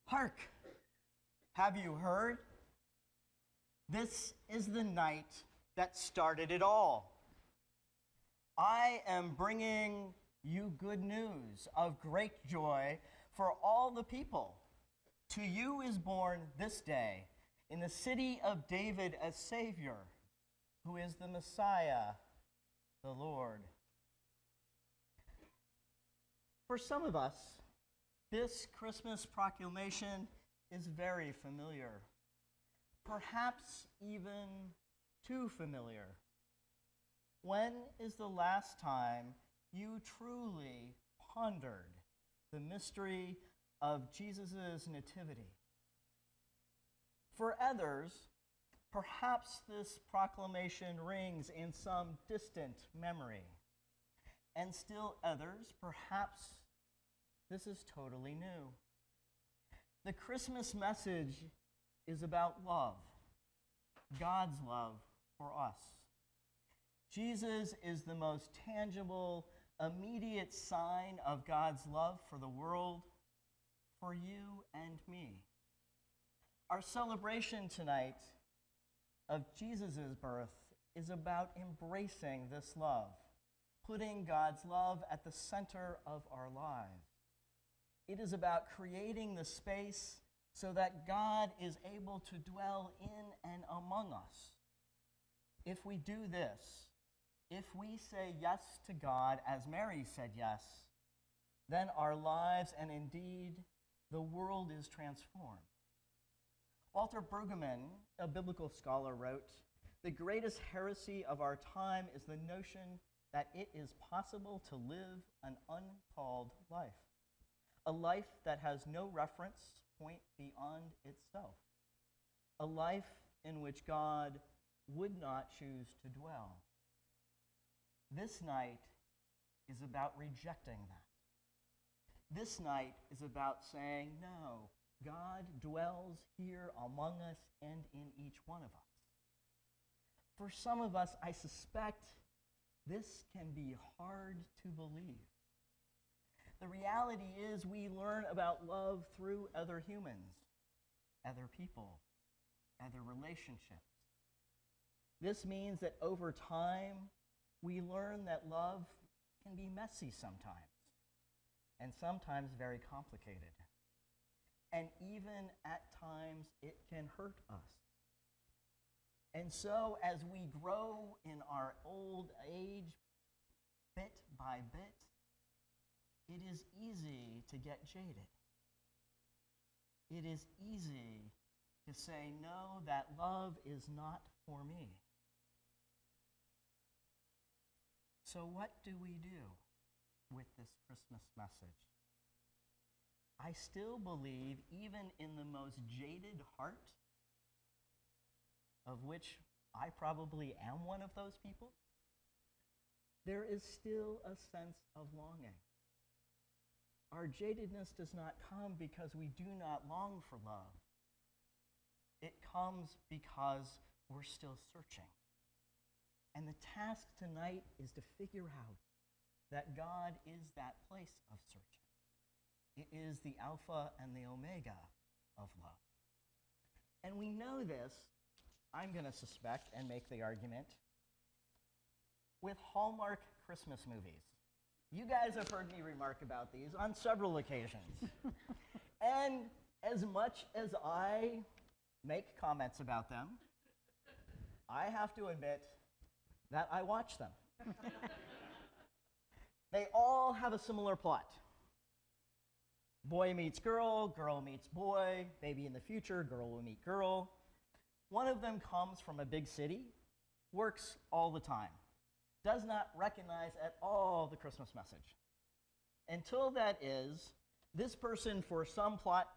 Hark! Have you heard? This is the night that started it all. I am bringing you good news of great joy for all the people. To you is born this day in the city of David a Savior, who is the Messiah, the Lord. For some of us, this Christmas proclamation is very familiar, perhaps even too familiar. When is the last time you truly pondered the mystery of Jesus' nativity? For others, perhaps this proclamation rings in some distant memory. And still others, perhaps this is totally new. The Christmas message is about love, God's love for us. Jesus is the most tangible, immediate sign of God's love for the world, for you and me. Our celebration tonight of Jesus' birth is about embracing this love, putting God's love at the center of our lives. It is about creating the space so that God is able to dwell in and among us. If we do this, if we say yes to God as Mary said yes, then our lives and indeed the world is transformed. Walter Brueggemann, a biblical scholar, wrote, "The greatest heresy of our time is the notion that it is possible to live an uncalled life, a life that has no reference point beyond itself, a life in which God would not choose to dwell." This night is about rejecting that. This night is about saying, no, God dwells here among us and in each one of us. For some of us, I suspect this can be hard to believe. The reality is we learn about love through other humans, other people, other relationships. This means that over time, we learn that love can be messy sometimes, and sometimes very complicated. And even at times, it can hurt us. And so as we grow in our old age, bit by bit, it is easy to get jaded. It is easy to say, no, that love is not for me. So what do we do with this Christmas message? I still believe, even in the most jaded heart, of which I probably am one of those people, there is still a sense of longing. Our jadedness does not come because we do not long for love. It comes because we're still searching. And the task tonight is to figure out that God is that place of searching. It is the Alpha and the Omega of love. And we know this, I'm going to suspect and make the argument, with Hallmark Christmas movies. You guys have heard me remark about these on several occasions. And as much as I make comments about them, I have to admit that I watch them. They all have a similar plot. Boy meets girl, girl meets boy, maybe in the future, girl will meet girl. One of them comes from a big city, works all the time, does not recognize at all the Christmas message. Until that is, this person, for some plot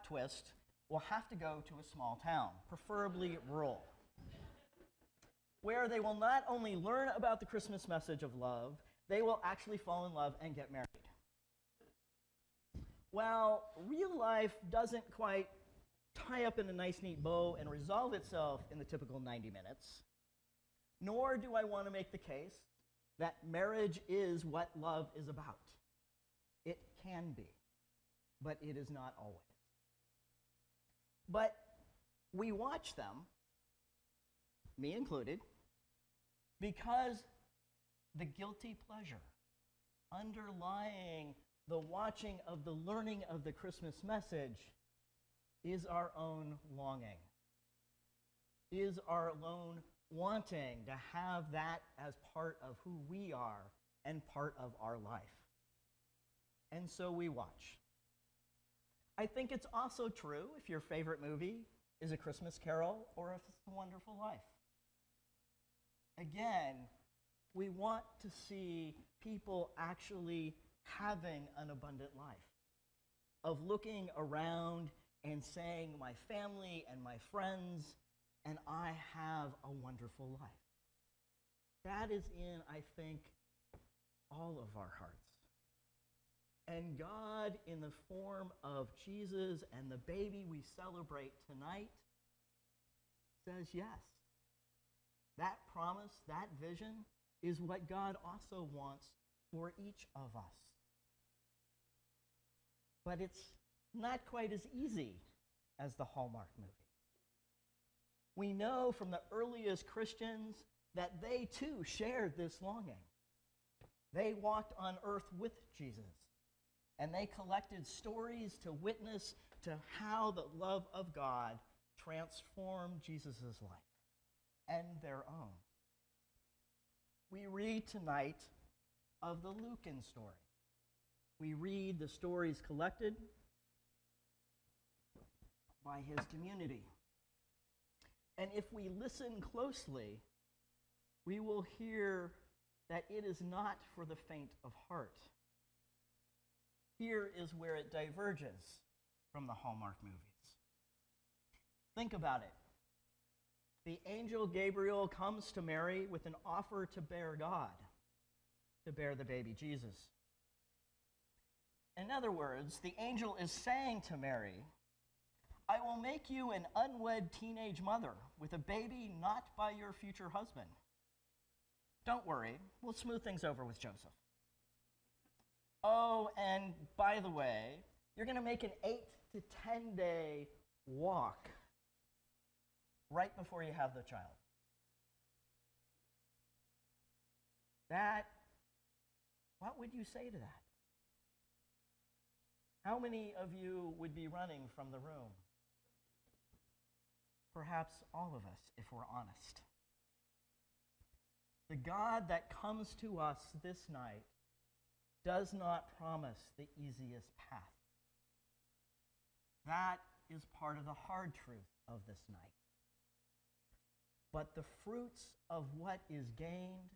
twist, will have to go to a small town, preferably rural, where they will not only learn about the Christmas message of love, they will actually fall in love and get married. While real life doesn't quite tie up in a nice, neat bow and resolve itself in the typical 90 minutes, nor do I want to make the case that marriage is what love is about. It can be, but it is not always. But we watch them, me included, because the guilty pleasure underlying the watching of the learning of the Christmas message is our own longing, is our own wanting to have that as part of who we are and part of our life. And so we watch. I think it's also true if your favorite movie is A Christmas Carol or if it's A Wonderful Life. Again, we want to see people actually having an abundant life, of looking around and saying, my family and my friends and I have a wonderful life. That is in, I think, all of our hearts. And God, in the form of Jesus and the baby we celebrate tonight, says yes. That promise, that vision, is what God also wants for each of us. But it's not quite as easy as the Hallmark movie. We know from the earliest Christians that they too shared this longing. They walked on earth with Jesus, and they collected stories to witness to how the love of God transformed Jesus' life and their own. We read tonight of the Lucan story. We read the stories collected by his community. And if we listen closely, we will hear that it is not for the faint of heart. Here is where it diverges from the Hallmark movies. Think about it. The angel Gabriel comes to Mary with an offer to bear God, to bear the baby Jesus. In other words, the angel is saying to Mary, I will make you an unwed teenage mother with a baby not by your future husband. Don't worry, we'll smooth things over with Joseph. Oh, and by the way, you're going to make an 8 to 10 day walk right before you have the child. What would you say to that? How many of you would be running from the room? Perhaps all of us, if we're honest. The God that comes to us this night does not promise the easiest path. That is part of the hard truth of this night. But the fruits of what is gained,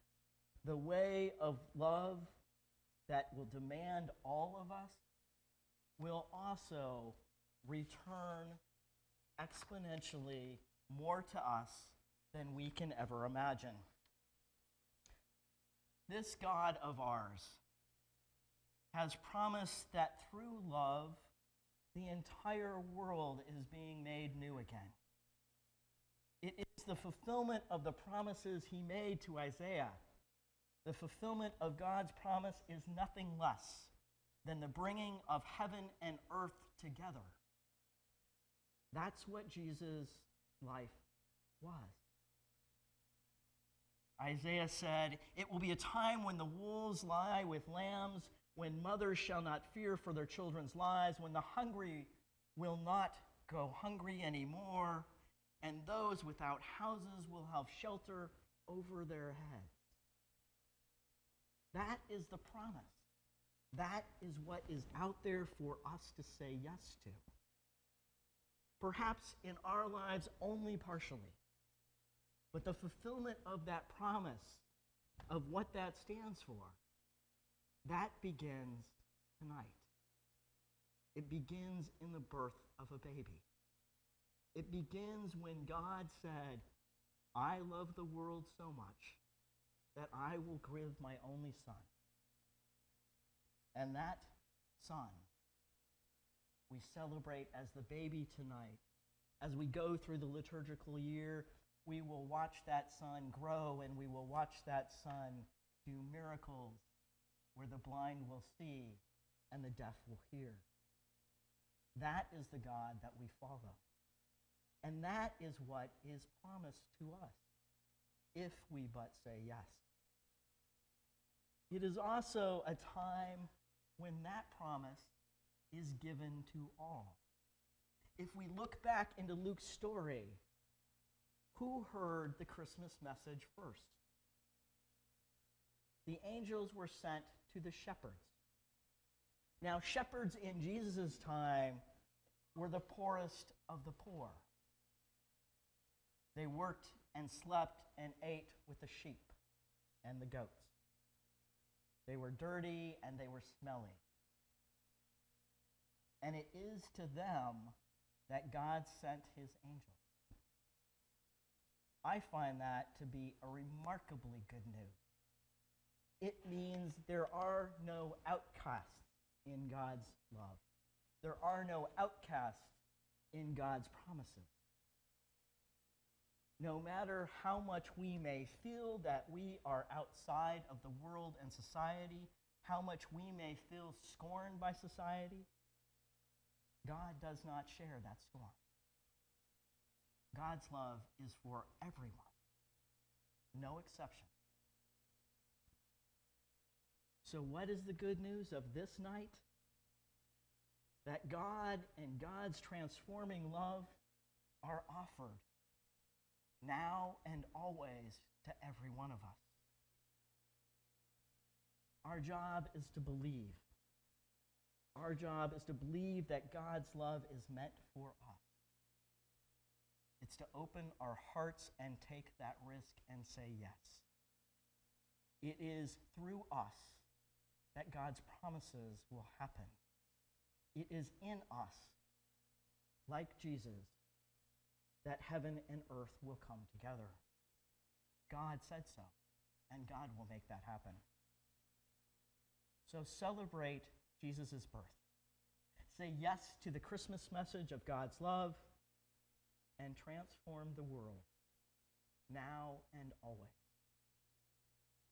the way of love that will demand all of us, will also return exponentially more to us than we can ever imagine. This God of ours has promised that through love, the entire world is being made new again. It is the fulfillment of the promises he made to Isaiah. The fulfillment of God's promise is nothing less than the bringing of heaven and earth together. That's what Jesus' life was. Isaiah said, it will be a time when the wolves lie with lambs, when mothers shall not fear for their children's lives, when the hungry will not go hungry anymore, and those without houses will have shelter over their heads. That is the promise. That is what is out there for us to say yes to. Perhaps in our lives only partially, but the fulfillment of that promise, of what that stands for, that begins tonight. It begins in the birth of a baby. It begins when God said, I love the world so much that I will give my only son. And that son we celebrate as the baby tonight. As we go through the liturgical year, we will watch that son grow, and we will watch that son do miracles where the blind will see and the deaf will hear. That is the God that we follow. And that is what is promised to us, if we but say yes. It is also a time when that promise is given to all. If we look back into Luke's story, who heard the Christmas message first? The angels were sent to the shepherds. Now, shepherds in Jesus' time were the poorest of the poor. They worked and slept and ate with the sheep and the goats. They were dirty and they were smelly. And it is to them that God sent his angels. I find that to be a remarkably good news. It means there are no outcasts in God's love. There are no outcasts in God's promises. No matter how much we may feel that we are outside of the world and society, how much we may feel scorned by society, God does not share that scorn. God's love is for everyone, no exception. So what is the good news of this night? That God and God's transforming love are offered now and always to every one of us. Our job is to believe. Our job is to believe that God's love is meant for us. It's to open our hearts and take that risk and say yes. It is through us that God's promises will happen. It is in us, like Jesus, that heaven and earth will come together. God said so, and God will make that happen. So celebrate Jesus' birth. Say yes to the Christmas message of God's love and transform the world now and always.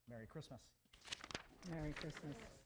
Merry Christmas. Merry Christmas.